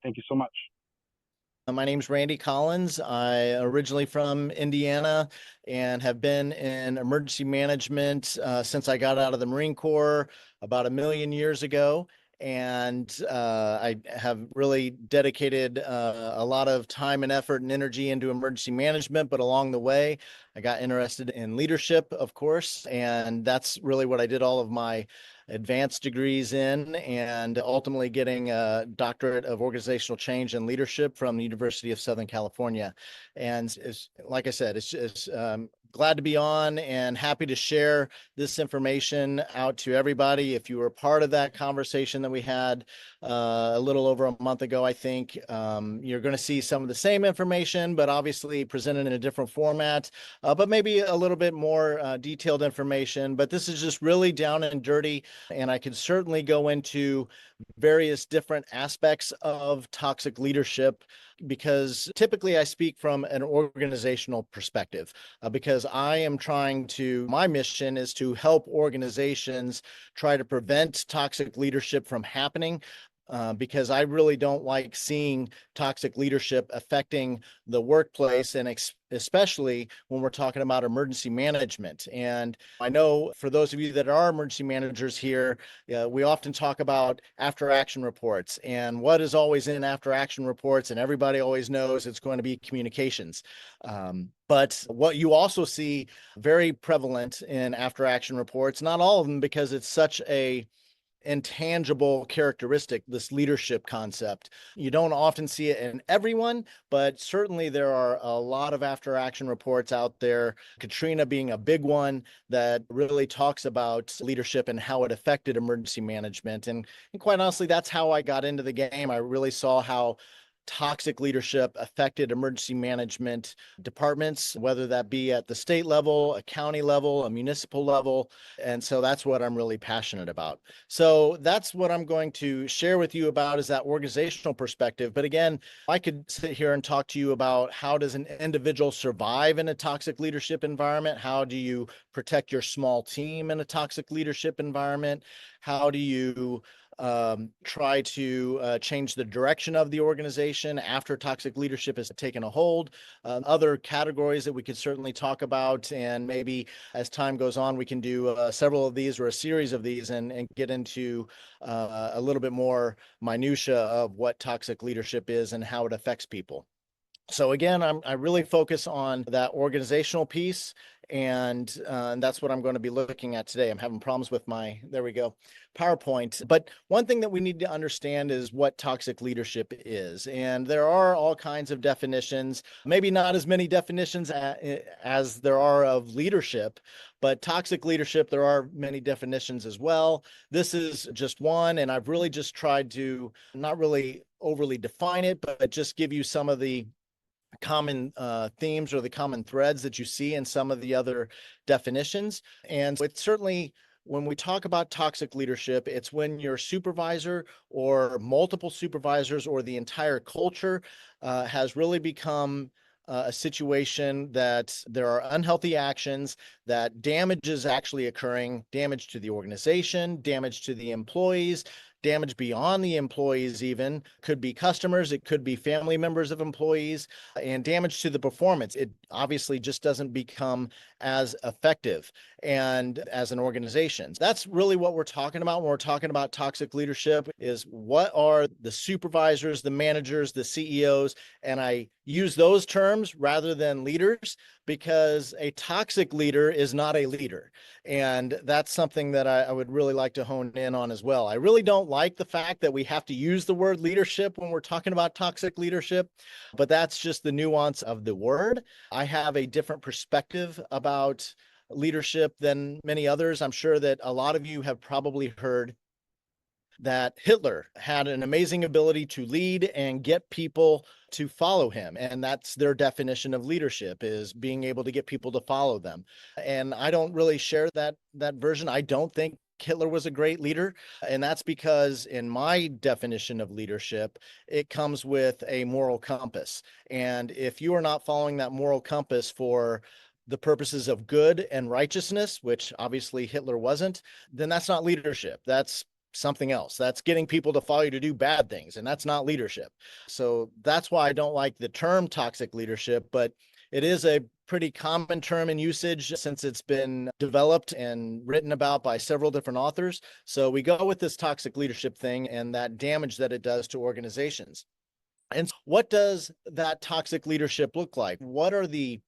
Thank you so much. My name's Randy Collins. I originally from Indiana and have been in emergency management since I got out of the Marine Corps about a million years ago. And I have really dedicated a lot of time and effort and energy into emergency management. But along the way, I got interested in leadership, of course. And that's really what I did all of my advanced degrees in, and ultimately getting a doctorate of organizational change and leadership from the University of Southern California. And it's, like I said, it's glad to be on and happy to share this information out to everybody. If you were part of that conversation that we had a little over a month ago, I think you're going to see some of the same information, but obviously presented in a different format, but maybe a little bit more detailed information. But this is just really down and dirty, and I can certainly go into various different aspects of toxic leadership, because typically I speak from an organizational perspective, because I am trying to, my mission is to help organizations try to prevent toxic leadership from happening. Because I really don't like seeing toxic leadership affecting the workplace, and especially when we're talking about emergency management. And I know for those of you that are emergency managers here, we often talk about after action reports and what is always in after action reports, and everybody always knows it's going to be communications. But what you also see very prevalent in after action reports, not all of them because it's such a intangible characteristic, this leadership concept. You don't often see it in everyone, but certainly there are a lot of after action reports out there, Katrina being a big one that really talks about leadership and how it affected emergency management. And quite honestly, that's how I got into the game. I really saw how toxic leadership affected emergency management departments, whether that be at the state level, a county level, a municipal level. And so that's what I'm really passionate about. So that's what I'm going to share with you about, is that organizational perspective. But again, I could sit here and talk to you about how does an individual survive in a toxic leadership environment? How do you protect your small team in a toxic leadership environment? How do you try to change the direction of the organization after toxic leadership has taken a hold? Other categories that we could certainly talk about, and maybe as time goes on, we can do several of these or a series of these, and get into a little bit more minutia of what toxic leadership is and how it affects people. So again, I really focus on that organizational piece, and that's what I'm going to be looking at today. I'm having problems with my, there we go, PowerPoint. But one thing that we need to understand is what toxic leadership is. And there are all kinds of definitions, maybe not as many definitions as there are of leadership, but toxic leadership, there are many definitions as well. This is just one, and I've really just tried to not really overly define it, but just give you some of the common themes or the common threads that you see in some of the other definitions. And it's certainly, when we talk about toxic leadership, it's when your supervisor or multiple supervisors or the entire culture has really become a situation that there are unhealthy actions, that damage is actually occurring, damage to the organization, damage to the employees, damage beyond the employees, even could be customers, it could be family members of employees, and damage to the performance. It obviously just doesn't become as effective and as an organization. That's really what we're talking about when we're talking about toxic leadership, is what are the supervisors, the managers, the CEOs, and I use those terms rather than leaders, because a toxic leader is not a leader. And that's something that I would really like to hone in on as well. I really don't like the fact that we have to use the word leadership when we're talking about toxic leadership, but that's just the nuance of the word. I have a different perspective about leadership than many others. I'm sure that a lot of you have probably heard that Hitler had an amazing ability to lead and get people to follow him. And that's their definition of leadership, is being able to get people to follow them. And I don't really share that version. I don't think Hitler was a great leader. And that's because in my definition of leadership, it comes with a moral compass. And if you are not following that moral compass for the purposes of good and righteousness, which obviously Hitler wasn't, then that's not leadership. That's something else. That's getting people to follow you to do bad things, and that's not leadership. So that's why I don't like the term toxic leadership, but it is a pretty common term in usage since it's been developed and written about by several different authors. So we go with this toxic leadership thing and that damage that it does to organizations. And what does that toxic leadership look like? What are the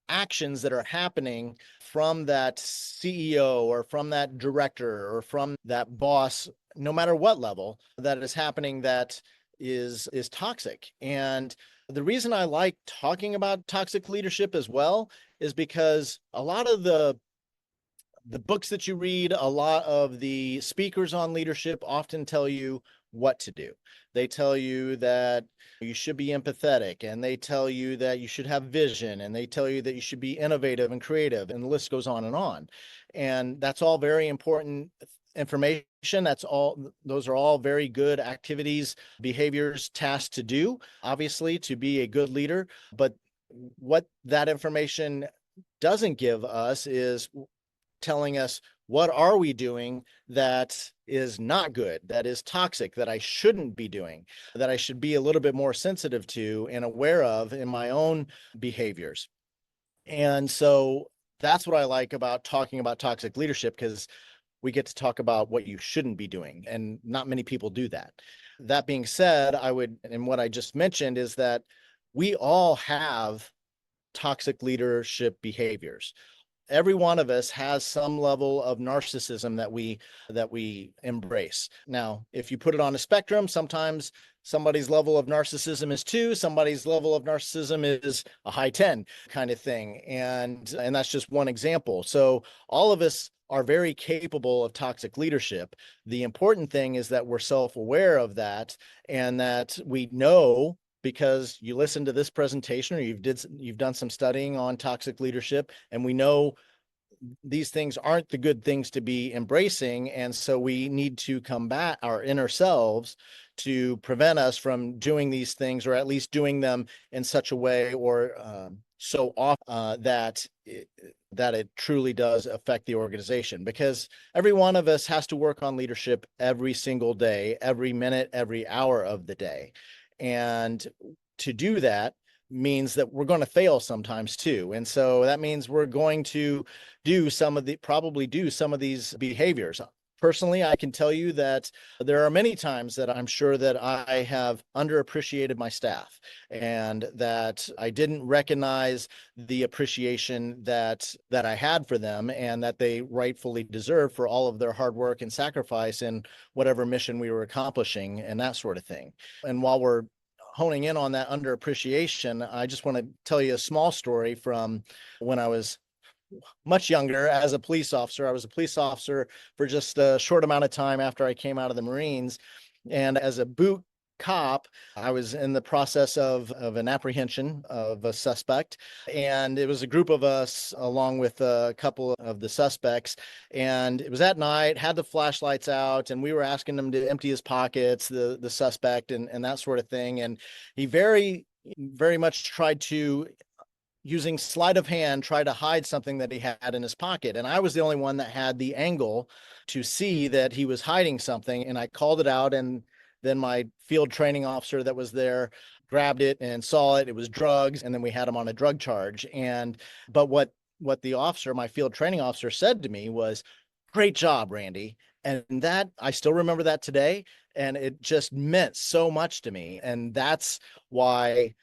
actions that are happening from that CEO or from that director or from that boss, no matter what level, that is happening that is toxic? And the reason I like talking about toxic leadership as well is because a lot of the books that you read, a lot of the speakers on leadership often tell you what to do. They tell you that you should be empathetic, and they tell you that you should have vision, and they tell you that you should be innovative and creative, and the list goes on and on. And that's all very important information. Those are all very good activities, behaviors, tasks to do, obviously, to be a good leader. But what that information doesn't give us is telling us what are we doing that is not good, that is toxic, that I shouldn't be doing, that I should be a little bit more sensitive to and aware of in my own behaviors. And so that's what I like about talking about toxic leadership, because we get to talk about what you shouldn't be doing, and not many people do that. That being said, and what I just mentioned is that we all have toxic leadership behaviors. Every one of us has some level of narcissism that we embrace. Now, if you put it on a spectrum, sometimes somebody's level of narcissism is 2, somebody's level of narcissism is a high 10 kind of thing. And that's just one example. So all of us are very capable of toxic leadership. The important thing is that we're self-aware of that, and that we know, because you listen to this presentation or you've done some studying on toxic leadership, and we know these things aren't the good things to be embracing. And so we need to combat our inner selves to prevent us from doing these things, or at least doing them in such a way or so often that it truly does affect the organization. Because every one of us has to work on leadership every single day, every minute, every hour of the day. And to do that means that we're going to fail sometimes too. And so that means we're going to probably do some of these behaviors. Personally, I can tell you that there are many times that I'm sure that I have underappreciated my staff, and that I didn't recognize the appreciation that I had for them, and that they rightfully deserve for all of their hard work and sacrifice in whatever mission we were accomplishing, and that sort of thing. And while we're honing in on that underappreciation, I just want to tell you a small story from when I was much younger as a police officer. I was a police officer for just a short amount of time after I came out of the Marines. And as a boot cop, I was in the process of an apprehension of a suspect. And it was a group of us along with a couple of the suspects. And it was at night, had the flashlights out, and we were asking him to empty his pockets, the suspect, and that sort of thing. And he very, very much tried to, using sleight of hand, try to hide something that he had in his pocket. And I was the only one that had the angle to see that he was hiding something. And I called it out. And then my field training officer that was there grabbed it and saw it. It was drugs. And then we had him on a drug charge. But what the officer, my field training officer, said to me was, "Great job, Randy." And that, I still remember that today. And it just meant so much to me. And that's why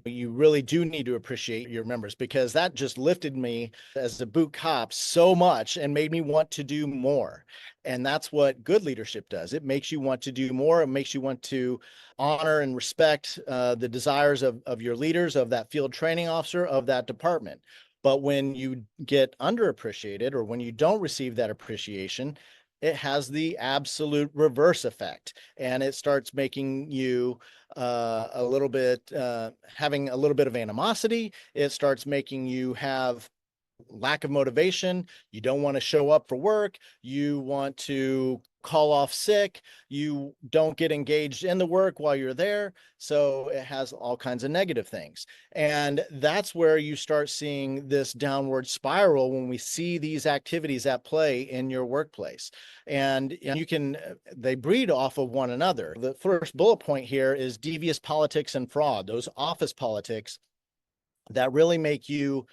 you really do need to appreciate your members, because that just lifted me as a boot cop so much and made me want to do more. And that's what good leadership does. It makes you want to do more. It makes you want to honor and respect the desires of your leaders, of that field training officer, of that department. But when you get underappreciated, or when you don't receive that appreciation, it has the absolute reverse effect, and it starts making you a little bit having a little bit of animosity. It starts making you have lack of motivation. You don't want to show up for work. You want to call off sick. You don't get engaged in the work while you're there. So it has all kinds of negative things. And that's where you start seeing this downward spiral when we see these activities at play in your workplace. And they breed off of one another. The first bullet point here is devious politics and fraud, those office politics that really make you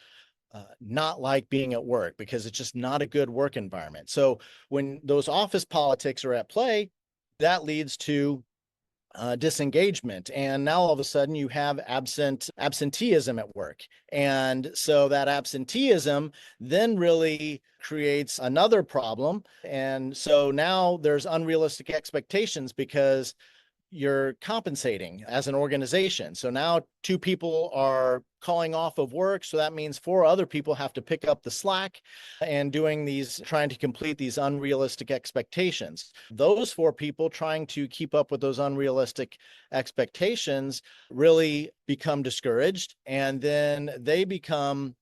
not like being at work because it's just not a good work environment. So when those office politics are at play, that leads to disengagement. And now all of a sudden you have absenteeism at work. And so that absenteeism then really creates another problem. And so now there's unrealistic expectations because you're compensating as an organization. So now 2 people are calling off of work. So that means 4 other people have to pick up the slack and trying to complete these unrealistic expectations. Those 4 people trying to keep up with those unrealistic expectations really become discouraged. And then they become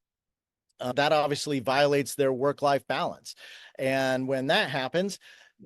that obviously violates their work-life balance. And when that happens,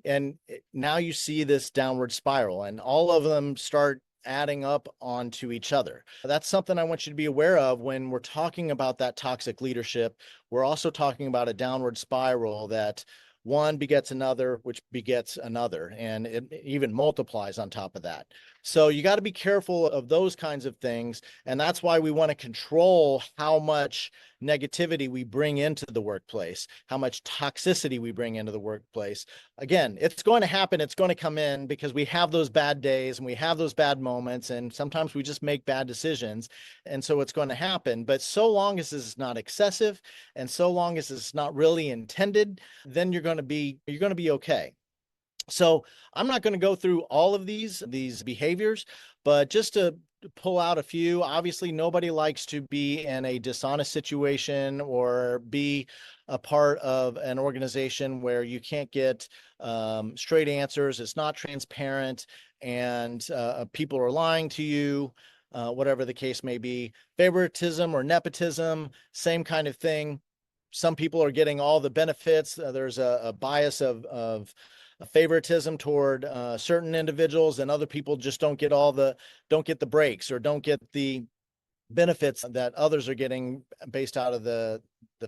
and now you see this downward spiral, and all of them start adding up onto each other. That's something I want you to be aware of when we're talking about that toxic leadership. We're also talking about a downward spiral that one begets another, which begets another, and it even multiplies on top of that. So you got to be careful of those kinds of things. And that's why we want to control how much negativity we bring into the workplace, how much toxicity we bring into the workplace. Again, it's going to happen. It's going to come in because we have those bad days and we have those bad moments. And sometimes we just make bad decisions. And so it's going to happen. But so long as it's not excessive and so long as it's not really intended, then you're going to be okay. So I'm not going to go through all of these behaviors, but just to pull out a few. Obviously, nobody likes to be in a dishonest situation or be a part of an organization where you can't get straight answers. It's not transparent, and people are lying to you, whatever the case may be. Favoritism or nepotism, same kind of thing. Some people are getting all the benefits. There's a bias of favoritism toward certain individuals, and other people just don't get the breaks or don't get the benefits that others are getting based out of the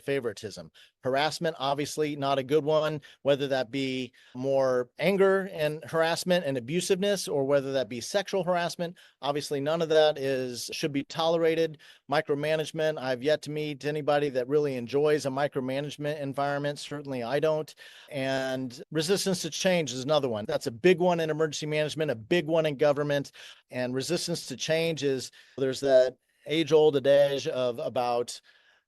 favoritism. Harassment, obviously not a good one, whether that be more anger and harassment and abusiveness, or whether that be sexual harassment. Obviously, none of that should be tolerated. Micromanagement, I've yet to meet anybody that really enjoys a micromanagement environment. Certainly I don't. And resistance to change is another one. That's a big one in emergency management, a big one in government. And resistance to change there's that age-old adage about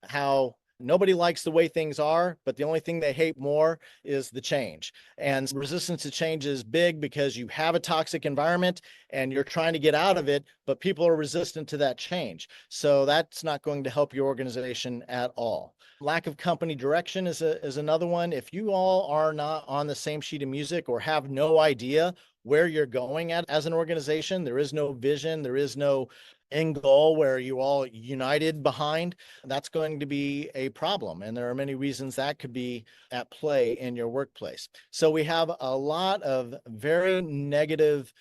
how nobody likes the way things are, but the only thing they hate more is the change. And resistance to change is big because you have a toxic environment and you're trying to get out of it, but people are resistant to that change. So that's not going to help your organization at all. Lack of company direction is another one. If you all are not on the same sheet of music or have no idea where you're going at as an organization, there is no vision, there is no end goal where you all united behind, that's going to be a problem. And there are many reasons that could be at play in your workplace. So we have a lot of very negative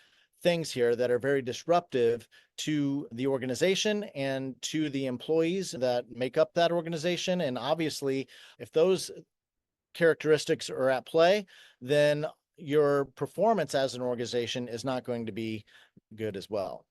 things here that are very disruptive to the organization and to the employees that make up that organization. And obviously, if those characteristics are at play, then your performance as an organization is not going to be good as well.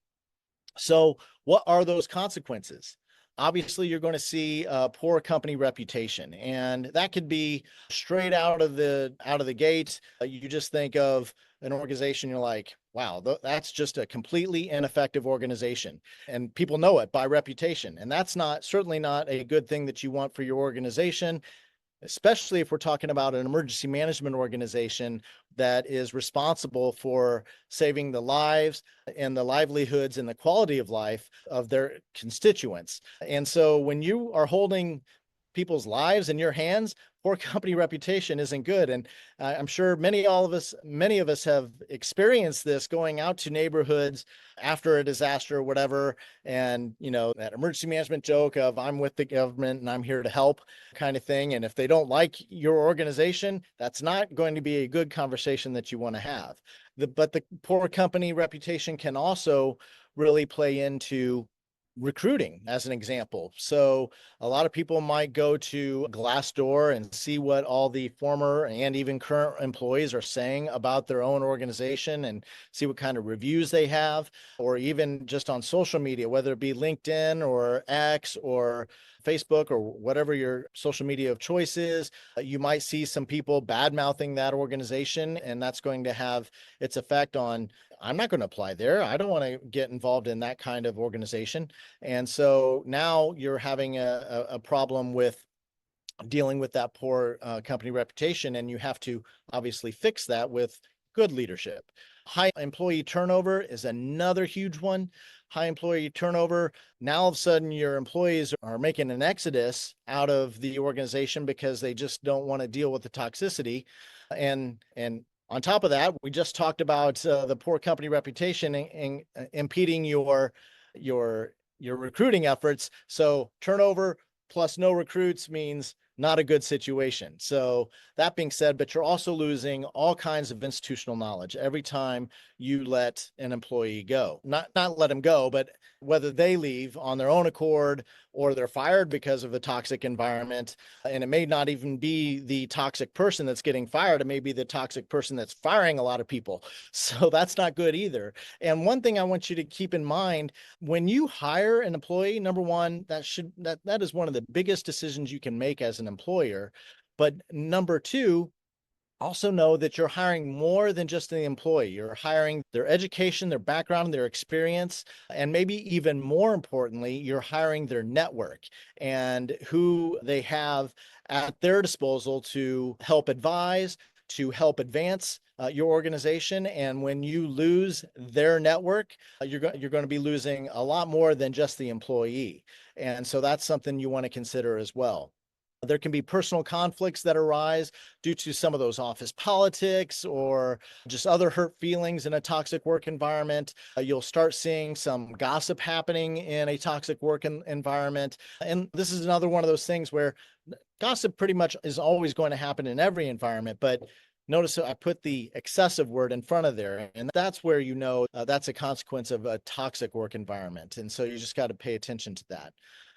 So what are those consequences? Obviously, you're going to see a poor company reputation, and that could be straight out of the gate. You just think of an organization, you're like, wow, that's just a completely ineffective organization, and people know it by reputation, and that's certainly not a good thing that you want for your organization, especially if we're talking about an emergency management organization that is responsible for saving the lives and the livelihoods and the quality of life of their constituents. And so when you are holding people's lives in your hands, poor company reputation isn't good. And I'm sure many of us have experienced this going out to neighborhoods after a disaster or whatever. And, that emergency management joke of I'm with the government and I'm here to help kind of thing. And if they don't like your organization, that's not going to be a good conversation that you want to have. But the poor company reputation can also really play into recruiting as an example. So a lot of people might go to Glassdoor and see what all the former and even current employees are saying about their own organization and see what kind of reviews they have, or even just on social media, whether it be LinkedIn or X or Facebook or whatever your social media of choice is. You might see some people bad mouthing that organization, and that's going to have its effect on, I'm not going to apply there. I don't want to get involved in that kind of organization. And so now you're having a problem with dealing with that poor company reputation, and you have to obviously fix that with good leadership. High employee turnover is another huge one. High employee turnover. Now all of a sudden your employees are making an exodus out of the organization because they just don't want to deal with the toxicity. And on top of that, we just talked about the poor company reputation and impeding your recruiting efforts. So turnover plus no recruits means not a good situation. So that being said, but you're also losing all kinds of institutional knowledge every time you let an employee go. Not let them go, but whether they leave on their own accord or they're fired because of a toxic environment. And it may not even be the toxic person that's getting fired. It may be the toxic person that's firing a lot of people. So that's not good either. And one thing I want you to keep in mind, when you hire an employee, number one, that is one of the biggest decisions you can make as an employer. But number two, also know that you're hiring more than just the employee. You're hiring their education, their background, their experience, and maybe even more importantly, you're hiring their network and who they have at their disposal to help advise, to help advance your organization. And when you lose their network, you're going to be losing a lot more than just the employee. And so that's something you want to consider as well. There can be personal conflicts that arise due to some of those office politics or just other hurt feelings in a toxic work environment. You'll start seeing some gossip happening in a toxic work environment. And this is another one of those things where gossip pretty much is always going to happen in every environment, but notice I put the excessive word in front of there, and that's where that's a consequence of a toxic work environment. And so you just got to pay attention to that.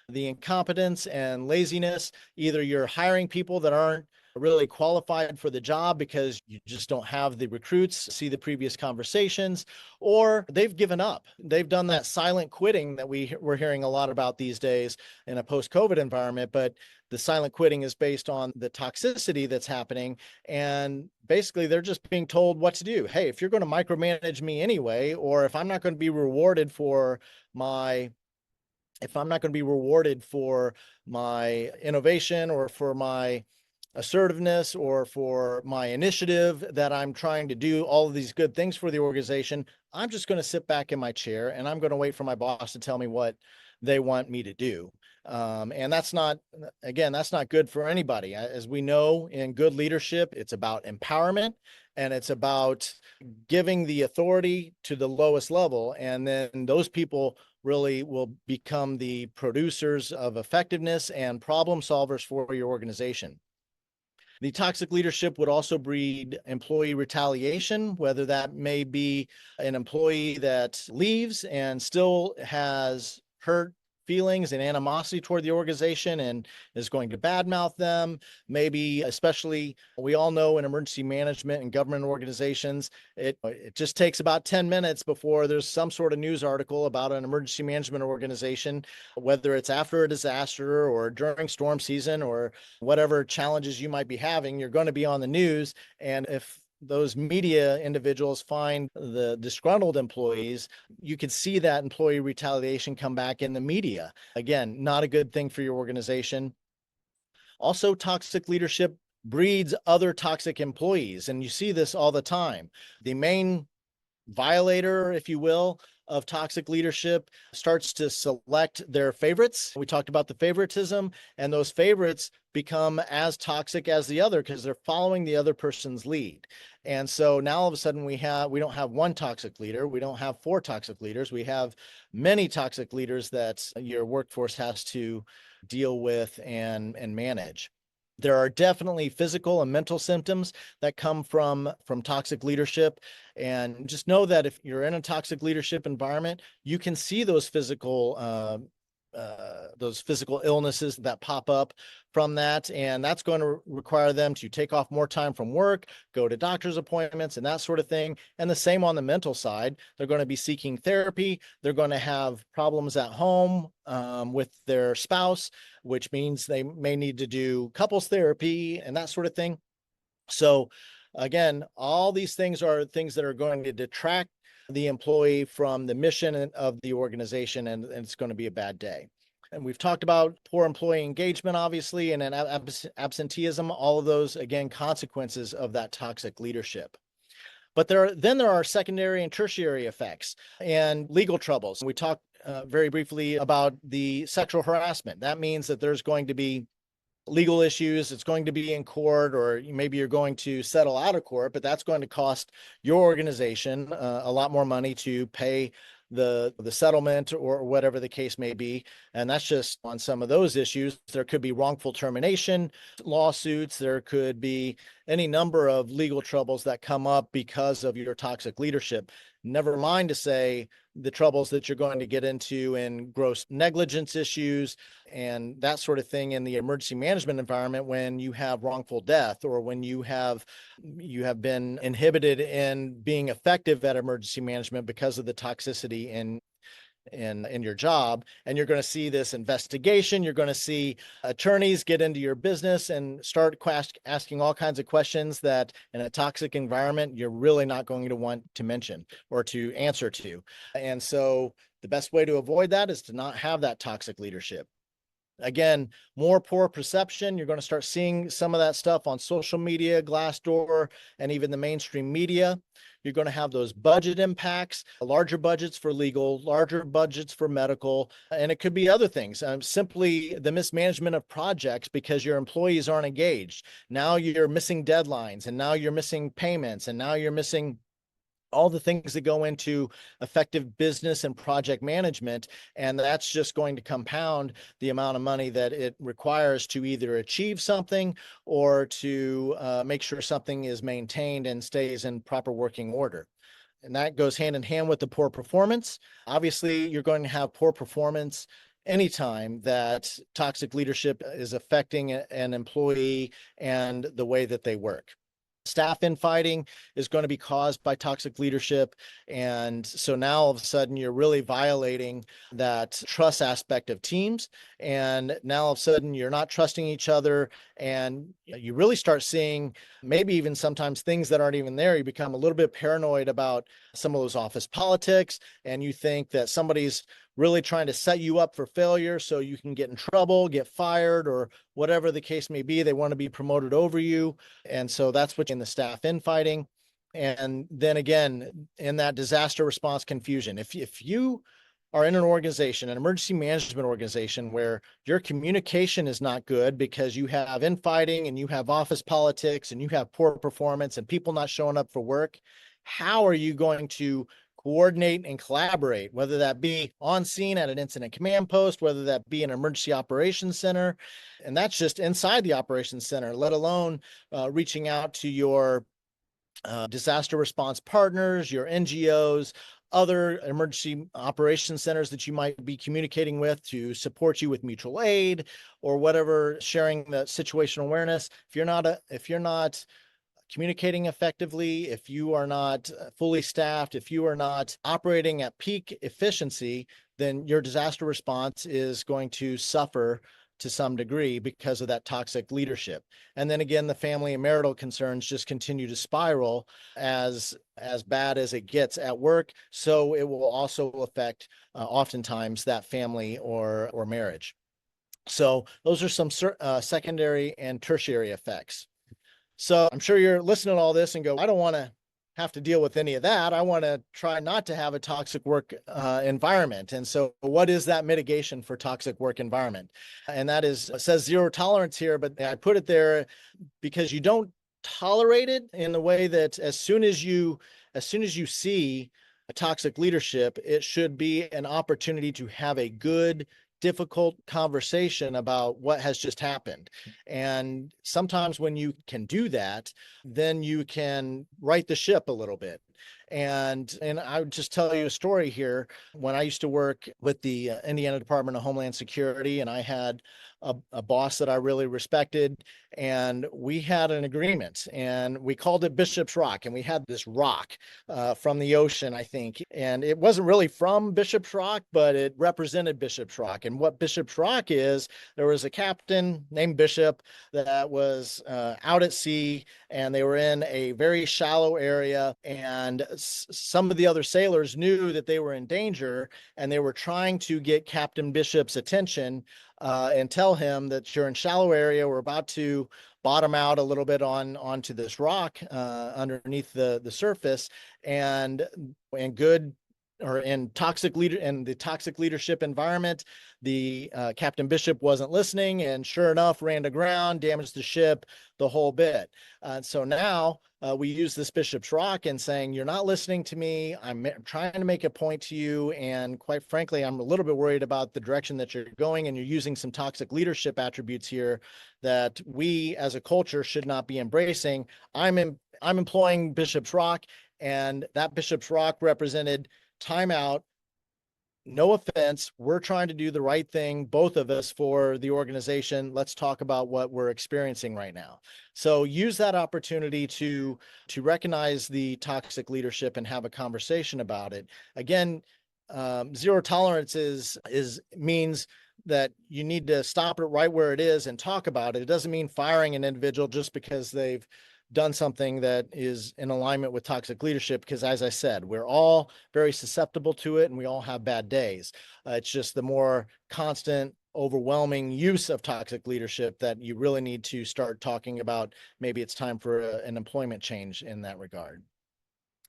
The incompetence and laziness, either you're hiring people that aren't really qualified for the job because you just don't have the recruits, see the previous conversations, or they've given up. They've done that silent quitting that we're hearing a lot about these days in a post-COVID environment, but the silent quitting is based on the toxicity that's happening. And basically they're just being told what to do. Hey, if you're going to micromanage me anyway, or if I'm not going to be rewarded for my innovation or for my assertiveness or for my initiative that I'm trying to do all of these good things for the organization, I'm just going to sit back in my chair and I'm going to wait for my boss to tell me what they want me to do. And that's not good for anybody. As we know, in good leadership, it's about empowerment and it's about giving the authority to the lowest level. And then those people really will become the producers of effectiveness and problem solvers for your organization. The toxic leadership would also breed employee retaliation, whether that may be an employee that leaves and still has hurt feelings and animosity toward the organization and is going to badmouth them. Maybe, especially, we all know in emergency management and government organizations, it just takes about 10 minutes before there's some sort of news article about an emergency management organization, whether it's after a disaster or during storm season or whatever challenges you might be having, you're going to be on the news. And if those media individuals find the disgruntled employees, you could see that employee retaliation come back in the media. Again, not a good thing for your organization. Also, toxic leadership breeds other toxic employees, and you see this all the time. The main violator, if you will, of toxic leadership starts to select their favorites. We talked about the favoritism, and those favorites become as toxic as the other because they're following the other person's lead. And so now all of a sudden we don't have one toxic leader, we don't have four toxic leaders, we have many toxic leaders that your workforce has to deal with and manage. There are definitely physical and mental symptoms that come from toxic leadership. And just know that if you're in a toxic leadership environment, you can see those physical illnesses that pop up from that. And that's going to require them to take off more time from work, go to doctor's appointments and that sort of thing. And the same on the mental side. They're going to be seeking therapy. They're going to have problems at home with their spouse, which means they may need to do couples therapy and that sort of thing. So again, all these things are things that are going to detract the employee from the mission of the organization, and it's going to be a bad day. And we've talked about poor employee engagement, obviously, and absenteeism, all of those, again, consequences of that toxic leadership. But there are secondary and tertiary effects and legal troubles. We talked very briefly about the sexual harassment. That means that there's going to be legal issues. It's going to be in court, or maybe you're going to settle out of court, but that's going to cost your organization a lot more money to pay the settlement or whatever the case may be. And that's just on some of those issues. There could be wrongful termination lawsuits. There could be any number of legal troubles that come up because of your toxic leadership. Never mind to say the troubles that you're going to get into in gross negligence issues and that sort of thing in the emergency management environment when you have wrongful death, or when you have been inhibited in being effective at emergency management because of the toxicity in your job. And you're going to see this investigation. You're going to see attorneys get into your business and start asking all kinds of questions that in a toxic environment, you're really not going to want to mention or to answer to. And so the best way to avoid that is to not have that toxic leadership. Again, more poor perception. You're going to start seeing some of that stuff on social media, Glassdoor, and even the mainstream media. You're going to have those budget impacts, larger budgets for legal, larger budgets for medical, and it could be other things. Simply the mismanagement of projects because your employees aren't engaged. Now you're missing deadlines, and now you're missing payments, and now you're missing all the things that go into effective business and project management. And that's just going to compound the amount of money that it requires to either achieve something or to make sure something is maintained and stays in proper working order. And that goes hand in hand with the poor performance. Obviously, you're going to have poor performance anytime that toxic leadership is affecting an employee and the way that they work. Staff infighting is going to be caused by toxic leadership. And so now all of a sudden you're really violating that trust aspect of teams. And now all of a sudden you're not trusting each other. And you really start seeing maybe even sometimes things that aren't even there. You become a little bit paranoid about some of those office politics. And you think that somebody's really trying to set you up for failure so you can get in trouble, get fired, or whatever the case may be. They want to be promoted over you. And so that's what in the staff infighting. And then again, in that disaster response confusion, if you are in an organization, an emergency management organization, where your communication is not good because you have infighting and you have office politics and you have poor performance and people not showing up for work, how are you going to coordinate and collaborate, whether that be on scene at an incident command post, whether that be an emergency operations center? And that's just inside the operations center, let alone reaching out to your disaster response partners, your NGOs, other emergency operations centers that you might be communicating with to support you with mutual aid or whatever, sharing the situational awareness. If you're not communicating effectively, if you are not fully staffed, if you are not operating at peak efficiency, then your disaster response is going to suffer to some degree because of that toxic leadership. And then again, the family and marital concerns just continue to spiral as bad as it gets at work. So it will also affect oftentimes that family or marriage. So those are some secondary and tertiary effects. So I'm sure you're listening to all this and go, I don't want to have to deal with any of that. I want to try not to have a toxic work environment. And so what is that mitigation for toxic work environment? And that is, it says zero tolerance here, but I put it there because you don't tolerate it in the way that as soon as you see a toxic leadership, it should be an opportunity to have a good, difficult conversation about what has just happened. And sometimes when you can do that, then you can right the ship a little bit. And I would just tell you a story here. When I used to work with the Indiana Department of Homeland Security, and I had a boss that I really respected, and we had an agreement, and we called it Bishop's Rock, and we had this rock from the ocean, I think, and it wasn't really from Bishop's Rock, but it represented Bishop's Rock. And what Bishop's Rock is, there was a captain named Bishop that was out at sea, and they were in a very shallow area, and some of the other sailors knew that they were in danger, and they were trying to get Captain Bishop's attention and tell him that you're in shallow area. We're about to bottom out a little bit onto this rock underneath the surface, and good or in toxic leader in the toxic leadership environment, the Captain Bishop wasn't listening, and sure enough, ran aground, damaged the ship, the whole bit. So now we use this Bishop's Rock and saying, you're not listening to me. I'm trying to make a point to you. And quite frankly, I'm a little bit worried about the direction that you're going, and you're using some toxic leadership attributes here that we as a culture should not be embracing. I'm employing Bishop's Rock, and that Bishop's Rock represented timeout. No offense. We're trying to do the right thing, both of us, for the organization. Let's talk about what we're experiencing right now. So use that opportunity to recognize the toxic leadership and have a conversation about it. Again, zero tolerance means that you need to stop it right where it is and talk about it. It doesn't mean firing an individual just because they've done something that is in alignment with toxic leadership, because as I said, we're all very susceptible to it and we all have bad days. It's just the more constant, overwhelming use of toxic leadership that you really need to start talking about. Maybe it's time for an employment change in that regard.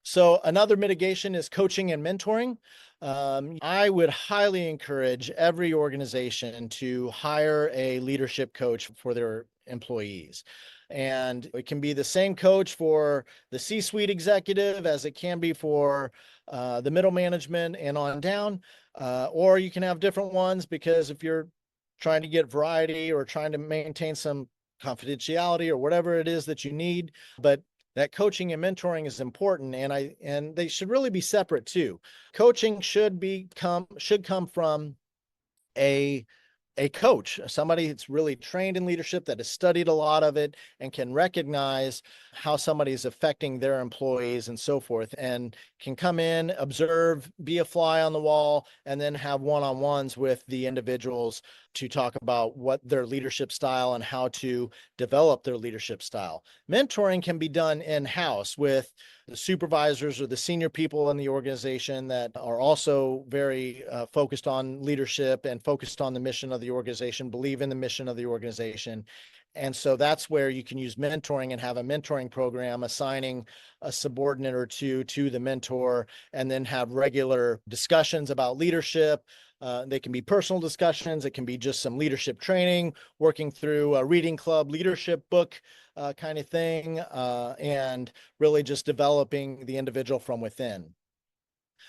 So another mitigation is coaching and mentoring. I would highly encourage every organization to hire a leadership coach for their employees. And it can be the same coach for the C-suite executive as it can be for the middle management and on down. Or you can have different ones, because if you're trying to get variety or trying to maintain some confidentiality or whatever it is that you need, but that coaching and mentoring is important, and they should really be separate too. Coaching should come from a coach, somebody that's really trained in leadership, that has studied a lot of it and can recognize how somebody is affecting their employees and so forth, and can come in, observe, be a fly on the wall, and then have one-on-ones with the individuals to talk about what their leadership style and how to develop their leadership style. Mentoring can be done in-house with the supervisors or the senior people in the organization that are also very focused on leadership and focused on the mission of the organization, believe in the mission of the organization. And so that's where you can use mentoring and have a mentoring program, assigning a subordinate or two to the mentor, and then have regular discussions about leadership. They can be personal discussions. It can be just some leadership training, working through a reading club leadership book kind of thing, and really just developing the individual from within.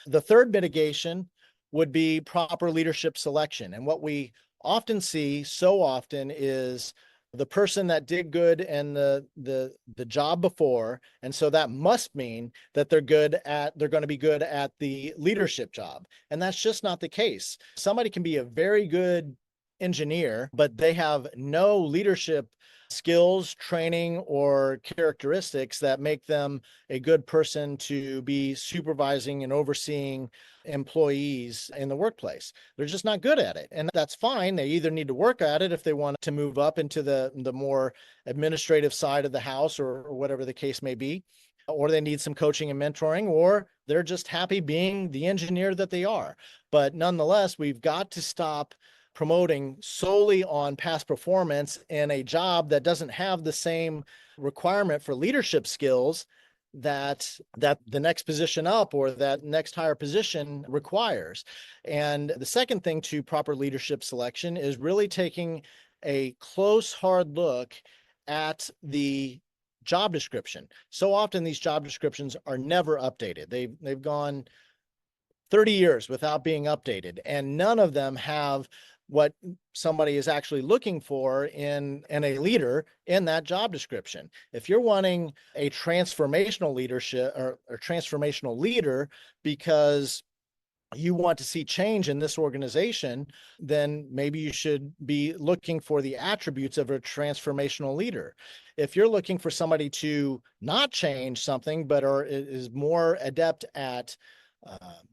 The third mitigation would be proper leadership selection. And what we often see so often is the person that did good in the job before, and so that must mean that they're going to be good at the leadership job. And that's just not the case. Somebody can be a very good engineer, but they have no leadership skills, training, or characteristics that make them a good person to be supervising and overseeing employees in the workplace. They're just not good at it. And that's fine. They either need to work at it if they want to move up into the more administrative side of the house, or whatever the case may be, or they need some coaching and mentoring, or they're just happy being the engineer that they are. But nonetheless, we've got to stop promoting solely on past performance in a job that doesn't have the same requirement for leadership skills that the next position up or that next higher position requires. And the second thing to proper leadership selection is really taking a close, hard look at the job description. So often these job descriptions are never updated. They've gone 30 years without being updated, and none of them have what somebody is actually looking for in a leader in that job description. If you're wanting a transformational leadership or transformational leader because you want to see change in this organization, then maybe you should be looking for the attributes of a transformational leader. If you're looking for somebody to not change something, but is more adept at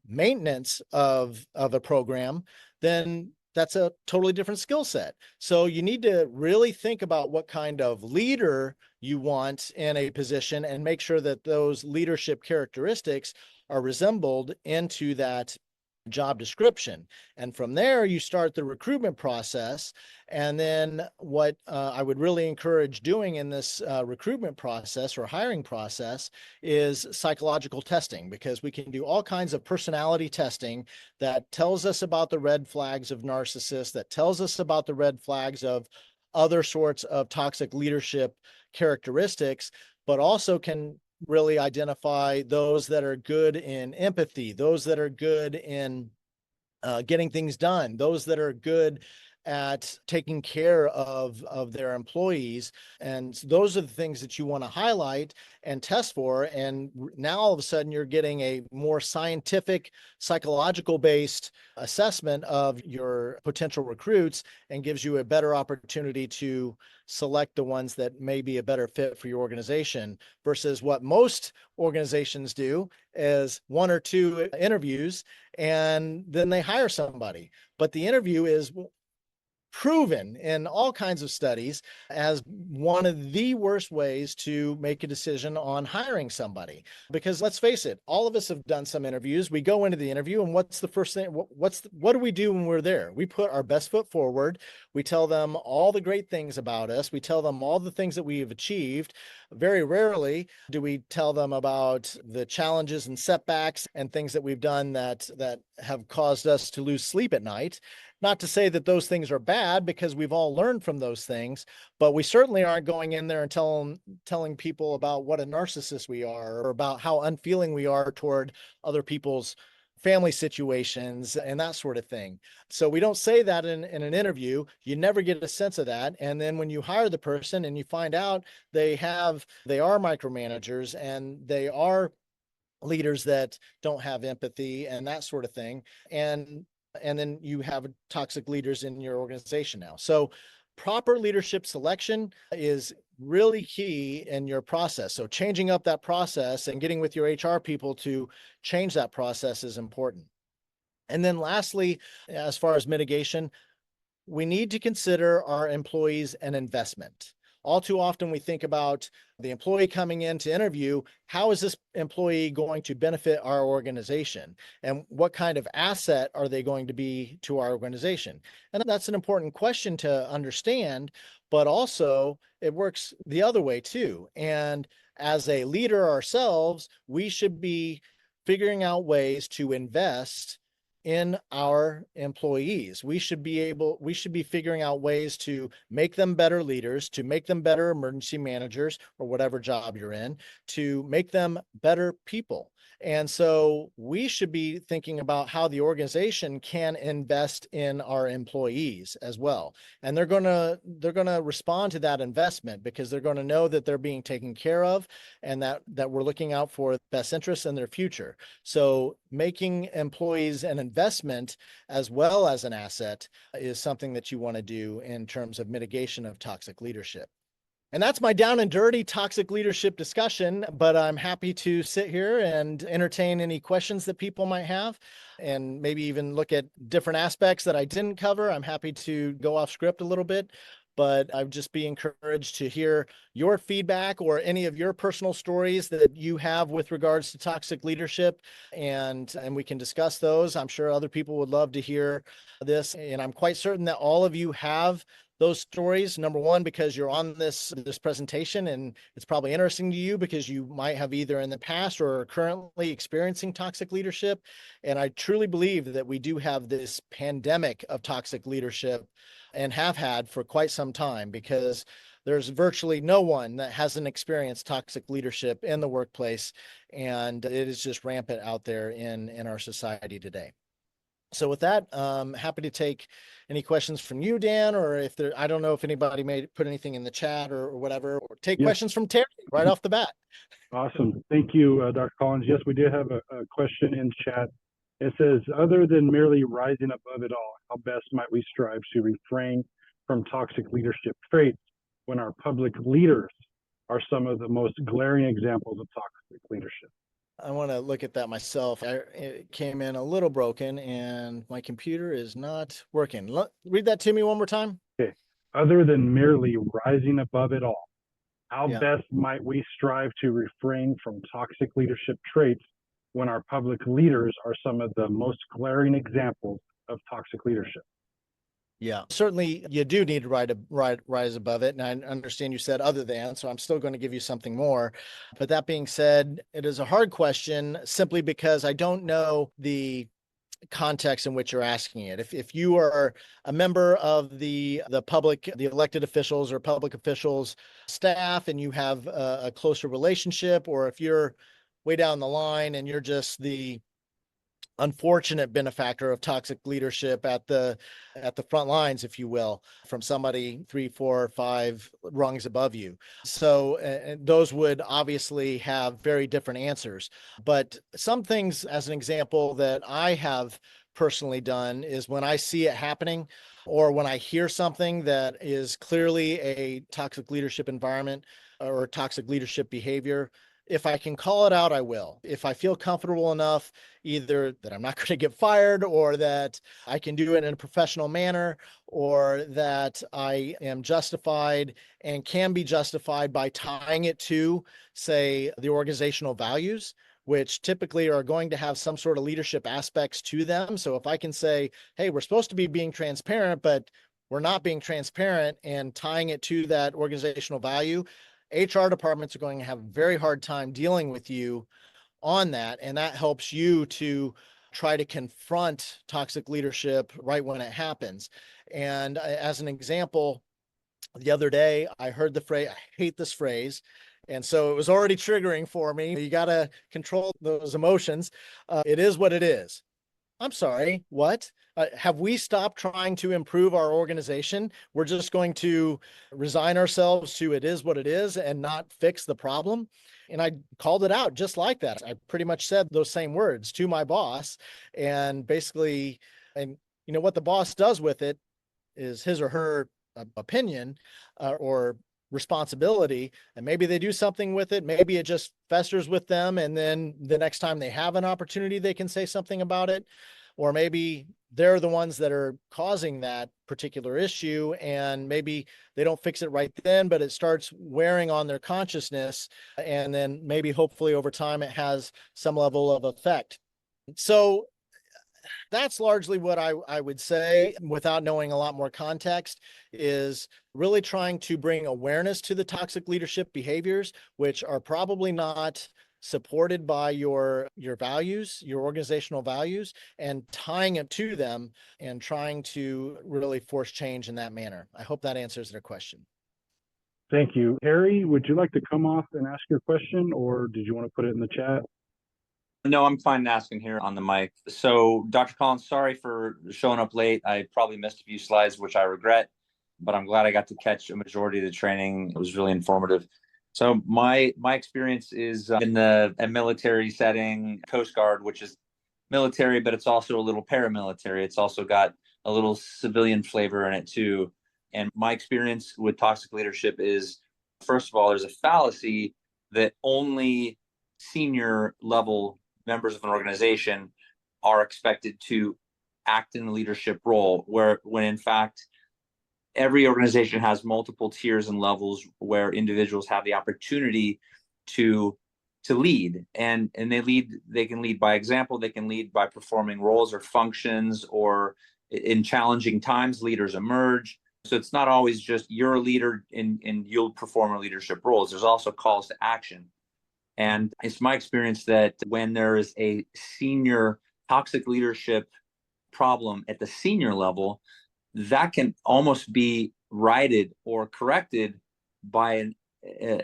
maintenance of a program, then that's a totally different skill set. So you need to really think about what kind of leader you want in a position and make sure that those leadership characteristics are resembled into that job description. And from there, you start the recruitment process. And then what I would really encourage doing in this recruitment process or hiring process is psychological testing, because we can do all kinds of personality testing that tells us about the red flags of narcissists, that tells us about the red flags of other sorts of toxic leadership characteristics, but also can really identify those that are good in empathy, those that are good in getting things done, those that are good at taking care of their employees. And those are the things that you want to highlight and test for. And now all of a sudden you're getting a more scientific, psychological based assessment of your potential recruits, and gives you a better opportunity to select the ones that may be a better fit for your organization, versus what most organizations do is one or two interviews and then they hire somebody. But the interview is proven in all kinds of studies as one of the worst ways to make a decision on hiring somebody. Because let's face it, all of us have done some interviews. We go into the interview, and what's the first thing? What do we do when we're there? We put our best foot forward. We tell them all the great things about us. We tell them all the things that we have achieved. Very rarely do we tell them about the challenges and setbacks and things that we've done that have caused us to lose sleep at night. Not to say that those things are bad, because we've all learned from those things, but we certainly aren't going in there and telling people about what a narcissist we are, or about how unfeeling we are toward other people's family situations and that sort of thing. So we don't say that in an interview. You never get a sense of that. And then when you hire the person and you find out they are micromanagers and they are leaders that don't have empathy and that sort of thing, and then you have toxic leaders in your organization now. So proper leadership selection is really key in your process. So changing up that process and getting with your HR people to change that process is important. And then lastly, as far as mitigation, we need to consider our employees an investment. All too often we think about the employee coming in to interview, how is this employee going to benefit our organization? And what kind of asset are they going to be to our organization? And that's an important question to understand, but also it works the other way too. And as a leader ourselves, we should be figuring out ways to invest in our employees. We should be figuring out ways to make them better leaders, to make them better emergency managers or whatever job you're in, to make them better people. And so we should be thinking about how the organization can invest in our employees as well. And they're going to respond to that investment, because they're going to know that they're being taken care of, and that we're looking out for best interests in their future. So making employees an investment as well as an asset is something that you want to do in terms of mitigation of toxic leadership. And that's my down and dirty toxic leadership discussion, but I'm happy to sit here and entertain any questions that people might have, and maybe even look at different aspects that I didn't cover. I'm happy to go off script a little bit, but I'd just be encouraged to hear your feedback or any of your personal stories that you have with regards to toxic leadership, and we can discuss those. I'm sure other people would love to hear this, and I'm quite certain that all of you have those stories. Number one, because you're on this presentation and it's probably interesting to you because you might have either in the past or are currently experiencing toxic leadership. And I truly believe that we do have this pandemic of toxic leadership and have had for quite some time, because there's virtually no one that hasn't experienced toxic leadership in the workplace, and it is just rampant out there in our society today. So with that, happy to take any questions from you, Dan, or if there, I don't know if anybody may put anything in the chat or whatever, or take Yes. questions from Terry right off the bat. Awesome. Thank you, Dr. Collins. Yes, we did have a question in chat. It says, other than merely rising above it all, how best might we strive to refrain from toxic leadership traits when our public leaders are some of the most glaring examples of toxic leadership? I want to look at that myself. It came in a little broken and my computer is not working. Read that to me one more time. Okay. Other than merely rising above it all, how Yeah. best might we strive to refrain from toxic leadership traits when our public leaders are some of the most glaring examples of toxic leadership? Yeah, certainly you do need to rise above it. And I understand you said other than, so I'm still going to give you something more. But that being said, it is a hard question simply because I don't know the context in which you're asking it. If you are a member of the public, the elected officials or public officials staff, and you have a closer relationship, or if you're way down the line and you're just the unfortunate benefactor of toxic leadership at the front lines, if you will, from somebody 3, 4, 5 rungs above you. So those would obviously have very different answers. But some things, as an example, that I have personally done is when I see it happening, or when I hear something that is clearly a toxic leadership environment or toxic leadership behavior, if I can call it out, I will. If I feel comfortable enough, either that I'm not going to get fired, or that I can do it in a professional manner, or that I am justified and can be justified by tying it to, say, the organizational values, which typically are going to have some sort of leadership aspects to them. So if I can say, hey, we're supposed to be being transparent, but we're not being transparent, and tying it to that organizational value, HR departments are going to have a very hard time dealing with you on that. And that helps you to try to confront toxic leadership right when it happens. And as an example, the other day, I heard the phrase, I hate this phrase. And so it was already triggering for me. You got to control those emotions. It is what it is. I'm sorry, what? Have we stopped trying to improve our organization? We're just going to resign ourselves to it is what it is and not fix the problem. And I called it out just like that. I pretty much said those same words to my boss, and basically, and you know what the boss does with it is his or her opinion or responsibility, and maybe they do something with it. Maybe it just festers with them, and then the next time they have an opportunity, they can say something about it. Or maybe they're the ones that are causing that particular issue, and maybe they don't fix it right then, but it starts wearing on their consciousness, and then maybe hopefully over time it has some level of effect. So that's largely what I would say, without knowing a lot more context, is really trying to bring awareness to the toxic leadership behaviors, which are probably not supported by your values, your organizational values, and tying it to them and trying to really force change in that manner. I hope that answers their question. Thank you. Harry, would you like to come off and ask your question, or did you want to put it in the chat? No, I'm fine asking here on the mic. So, Dr. Collins, sorry for showing up late. I probably missed a few slides, which I regret, but I'm glad I got to catch a majority of the training. It was really informative. So, my experience is in a military setting, Coast Guard, which is military, but it's also a little paramilitary. It's also got a little civilian flavor in it too. And my experience with toxic leadership is, first of all, there's a fallacy that only senior level members of an organization are expected to act in a leadership role, when in fact every organization has multiple tiers and levels where individuals have the opportunity to lead, and they can lead by example, they can lead by performing roles or functions, or in challenging times leaders emerge. So it's not always just you're a leader and you'll perform a leadership roles. There's also calls to action. And it's my experience that when there is a senior toxic leadership problem at the senior level, that can almost be righted or corrected by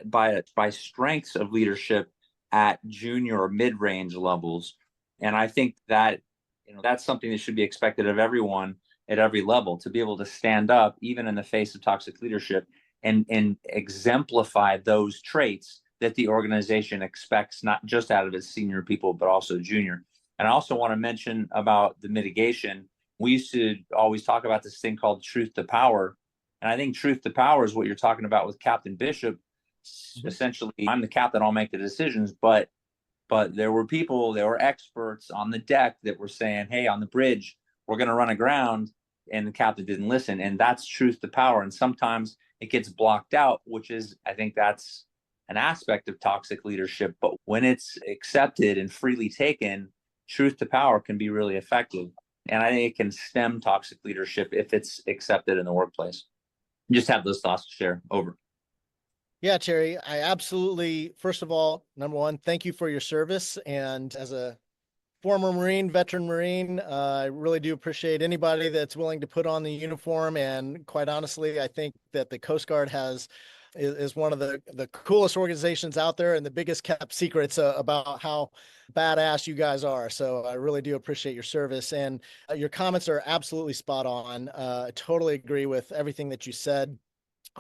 by strengths of leadership at junior or mid-range levels. And I think that that's something that should be expected of everyone at every level, to be able to stand up even in the face of toxic leadership and exemplify those traits that the organization expects, not just out of its senior people but also junior. And I also want to mention about the mitigation. We used to always talk about this thing called truth to power. And I think truth to power is what you're talking about with Captain Bishop. Essentially, I'm the captain, I'll make the decisions, but there were experts on the deck that were saying, hey, on the bridge, we're going to run aground, and the captain didn't listen. And that's truth to power. And sometimes it gets blocked out, which is, I think that's an aspect of toxic leadership. But when it's accepted and freely taken, truth to power can be really effective. And I think it can stem toxic leadership if it's accepted in the workplace. Just have those thoughts to share. Over. Yeah, Terry, I absolutely, first of all, number one, thank you for your service. And as a former Marine, veteran Marine, I really do appreciate anybody that's willing to put on the uniform. And quite honestly, I think that the Coast Guard is one of the coolest organizations out there and the biggest kept secrets about how badass you guys are. So I really do appreciate your service, and your comments are absolutely spot on. I totally agree with everything that you said.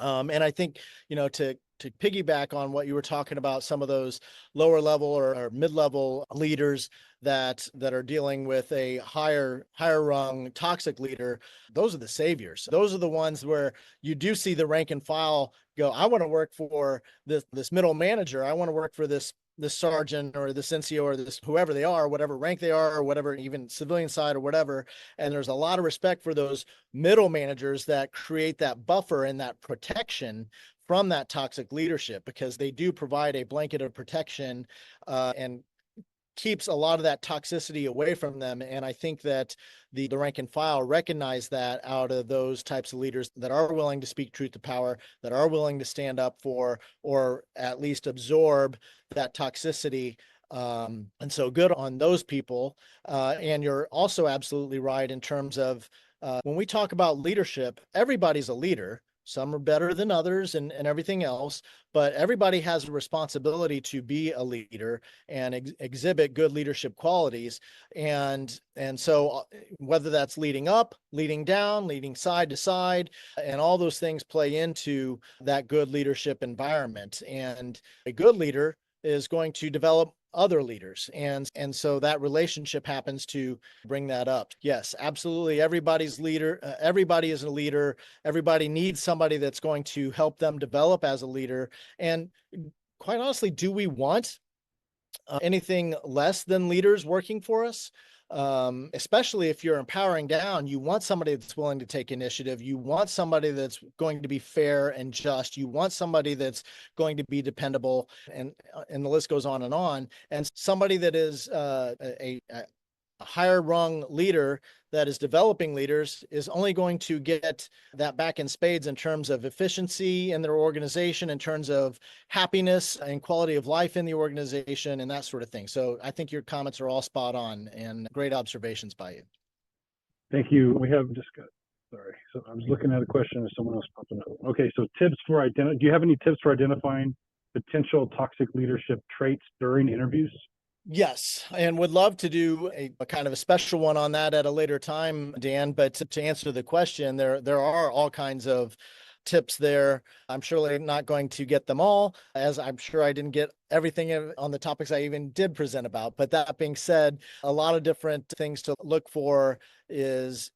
And I think, to piggyback on what you were talking about, some of those lower level or mid-level leaders that are dealing with a higher rung toxic leader, those are the saviors. Those are the ones where you do see the rank and file go, I want to work for this middle manager. I want to work for this sergeant or this NCO or this whoever they are, whatever rank they are, or whatever, even civilian side or whatever. And there's a lot of respect for those middle managers that create that buffer and that protection from that toxic leadership, because they do provide a blanket of protection and keeps a lot of that toxicity away from them. And I think that the rank and file recognize that out of those types of leaders that are willing to speak truth to power, that are willing to stand up for, or at least absorb that toxicity. And so good on those people. And you're also absolutely right in terms of when we talk about leadership, everybody's a leader. Some are better than others and everything else, but everybody has a responsibility to be a leader and exhibit good leadership qualities. And so whether that's leading up, leading down, leading side to side, and all those things play into that good leadership environment. And a good leader is going to develop other leaders. And so that relationship happens to bring that up. Yes, absolutely. Everybody's leader. Everybody is a leader. Everybody needs somebody that's going to help them develop as a leader. And quite honestly, do we want anything less than leaders working for us? Especially if you're empowering down, you want somebody that's willing to take initiative. You want somebody that's going to be fair and just. You want somebody that's going to be dependable, and the list goes on. And somebody that is a higher rung leader that is developing leaders is only going to get that back in spades in terms of efficiency in their organization, in terms of happiness and quality of life in the organization, and that sort of thing. So I think your comments are all spot on and great observations by you. Thank you. We have just got, sorry. So I was looking at a question and someone else popping up. Okay. So tips for do you have any tips for identifying potential toxic leadership traits during interviews? Yes, and would love to do a kind of a special one on that at a later time, Dan. But to answer the question, there are all kinds of tips there. I'm surely not going to get them all, as I'm sure I didn't get everything on the topics I even did present about. But that being said, a lot of different things to look for is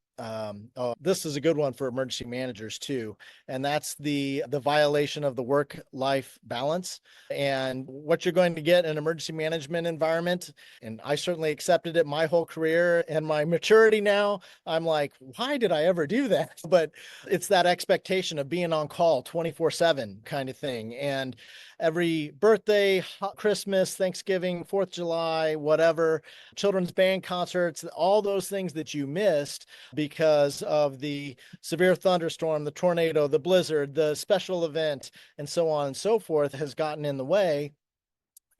this is a good one for emergency managers too, and that's the violation of the work-life balance. And what you're going to get in an emergency management environment, and I certainly accepted it my whole career and my maturity now. I'm like, why did I ever do that? But it's that expectation of being on call 24/7 kind of thing. And every birthday, Christmas, Thanksgiving, 4th of July, whatever, children's band concerts, all those things that you missed because of the severe thunderstorm, the tornado, the blizzard, the special event, and so on and so forth has gotten in the way.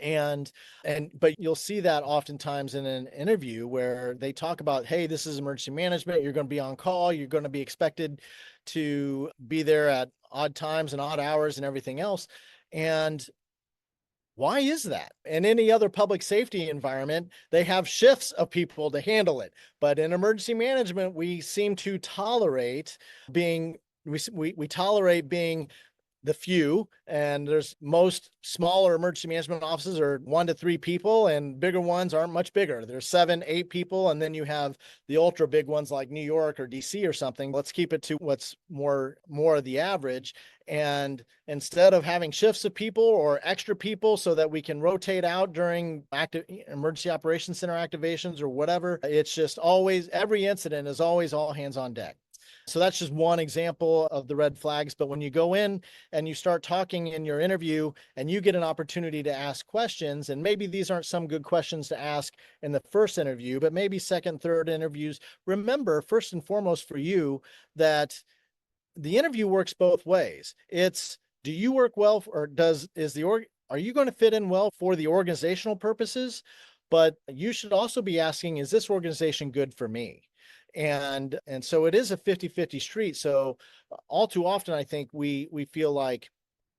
But you'll see that oftentimes in an interview where they talk about, hey, this is emergency management. You're going to be on call. You're going to be expected to be there at odd times and odd hours and everything else. And why is that? In any other public safety environment, they have shifts of people to handle it. But in emergency management, we seem to tolerate being, we tolerate being the few, and there's most smaller emergency management offices are 1 to 3 people, and bigger ones aren't much bigger. There's 7, 8 people, and then you have the ultra big ones like New York or DC or something. Let's keep it to what's more of the average. And instead of having shifts of people or extra people so that we can rotate out during active emergency operations center activations or whatever, it's just always, every incident is always all hands on deck. So that's just one example of the red flags. But when you go in and you start talking in your interview and you get an opportunity to ask questions, and maybe these aren't some good questions to ask in the first interview, but maybe second, third interviews, remember first and foremost for you that the interview works both ways. It's, do you work well, or are you going to fit in well for the organizational purposes? But you should also be asking, is this organization good for me? And so it is a 50-50 street. So all too often, I think we feel like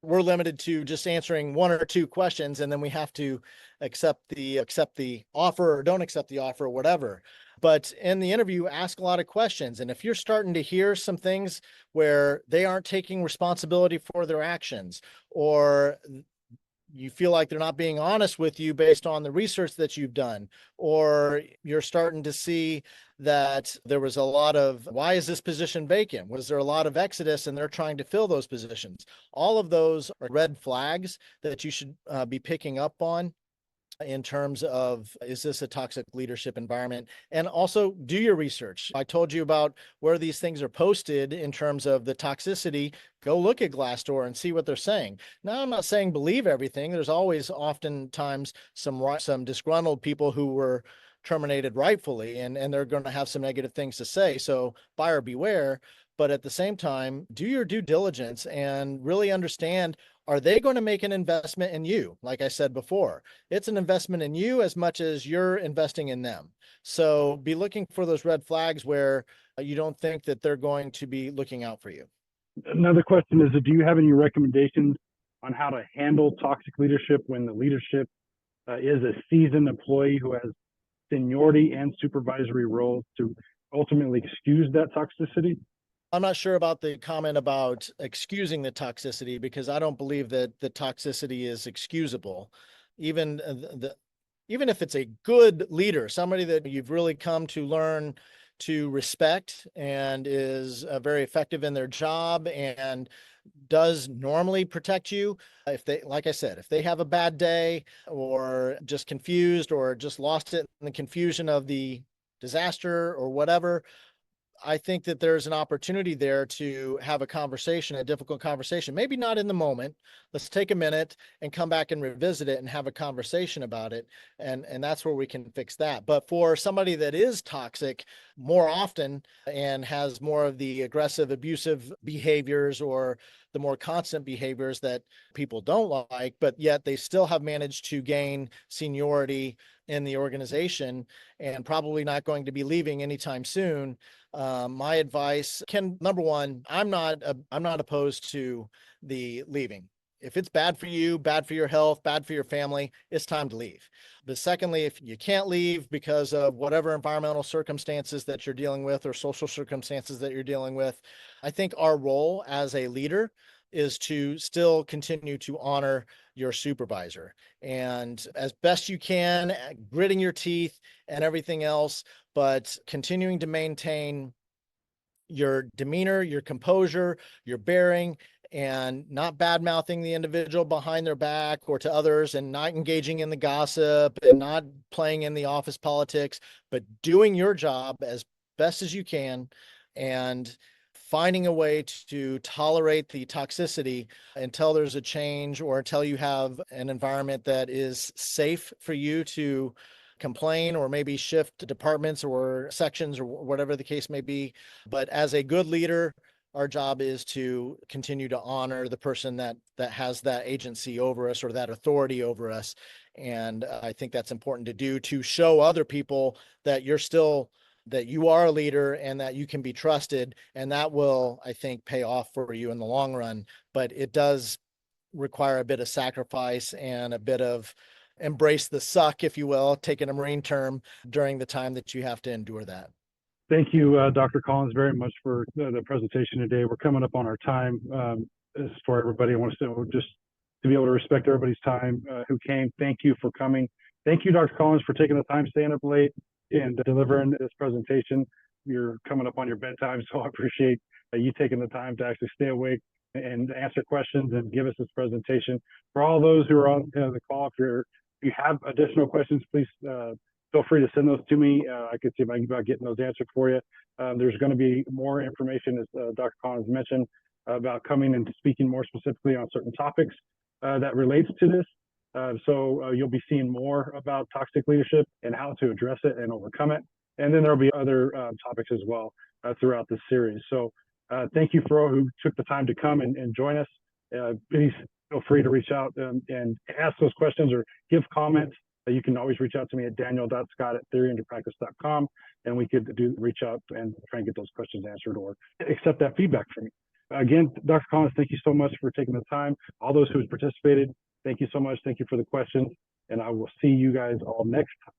we're limited to just answering 1 or 2 questions, and then we have to accept the offer or don't accept the offer or whatever. But in the interview, ask a lot of questions. And if you're starting to hear some things where they aren't taking responsibility for their actions, or you feel like they're not being honest with you based on the research that you've done, or you're starting to see that there was a lot of, why is this position vacant? Was there a lot of exodus and they're trying to fill those positions? All of those are red flags that you should be picking up on in terms of, is this a toxic leadership environment? And also do your research. I told you about where these things are posted in terms of the toxicity. Go look at Glassdoor and see what they're saying. Now, I'm not saying believe everything. There's always oftentimes some disgruntled people who were terminated rightfully, and they're going to have some negative things to say. So buyer beware. But at the same time, do your due diligence and really understand, are they going to make an investment in you? Like I said before, it's an investment in you as much as you're investing in them. So be looking for those red flags where you don't think that they're going to be looking out for you. Another question is, do you have any recommendations on how to handle toxic leadership when the leadership is a seasoned employee who has seniority and supervisory roles to ultimately excuse that toxicity? I'm not sure about the comment about excusing the toxicity, because I don't believe that the toxicity is excusable. Even even if it's a good leader, somebody that you've really come to learn to respect and is very effective in their job and does normally protect you. If they, like I said, if they have a bad day or just confused or just lost it in the confusion of the disaster or whatever, I think that there's an opportunity there to have a conversation, a difficult conversation, maybe not in the moment. Let's take a minute and come back and revisit it and have a conversation about it. And that's where we can fix that. But for somebody that is toxic more often and has more of the aggressive, abusive behaviors or the more constant behaviors that people don't like, but yet they still have managed to gain seniority in the organization and probably not going to be leaving anytime soon. My advice number one, I'm not opposed to the leaving. If it's bad for you, bad for your health, bad for your family, it's time to leave. But secondly, if you can't leave because of whatever environmental circumstances that you're dealing with or social circumstances that you're dealing with, I think our role as a leader is to still continue to honor your supervisor and as best you can, gritting your teeth and everything else, but continuing to maintain your demeanor, your composure, your bearing, and not bad mouthing the individual behind their back or to others, and not engaging in the gossip and not playing in the office politics, but doing your job as best as you can and finding a way to tolerate the toxicity until there's a change or until you have an environment that is safe for you to complain or maybe shift departments or sections or whatever the case may be. But as a good leader, our job is to continue to honor the person that has that agency over us or that authority over us. And I think that's important to do, to show other people that that you are a leader and that you can be trusted. And that will, I think, pay off for you in the long run. But it does require a bit of sacrifice and a bit of embrace the suck, if you will, taking a Marine term, during the time that you have to endure that. Thank you, Dr. Collins, very much for the presentation today. We're coming up on our time. As for everybody, I want to say, just to be able to respect everybody's time who came. Thank you for coming. Thank you, Dr. Collins, for taking the time, staying up late and delivering this presentation. You're coming up on your bedtime, so I appreciate you taking the time to actually stay awake and answer questions and give us this presentation. For all those who are on the call, if you have additional questions, please feel free to send those to me. I could see if I can about getting those answered for you. There's going to be more information, as Dr. Collins mentioned, about coming and speaking more specifically on certain topics that relates to this. So you'll be seeing more about toxic leadership and how to address it and overcome it. And then there'll be other topics as well throughout this series. So thank you for all who took the time to come and join us. Please feel free to reach out and ask those questions or give comments. You can always reach out to me at daniel.scott@theoryintopractice.com, and we could reach out and try and get those questions answered or accept that feedback from you. Again, Dr. Collins, thank you so much for taking the time. All those who participated, thank you so much. Thank you for the questions, and I will see you guys all next time.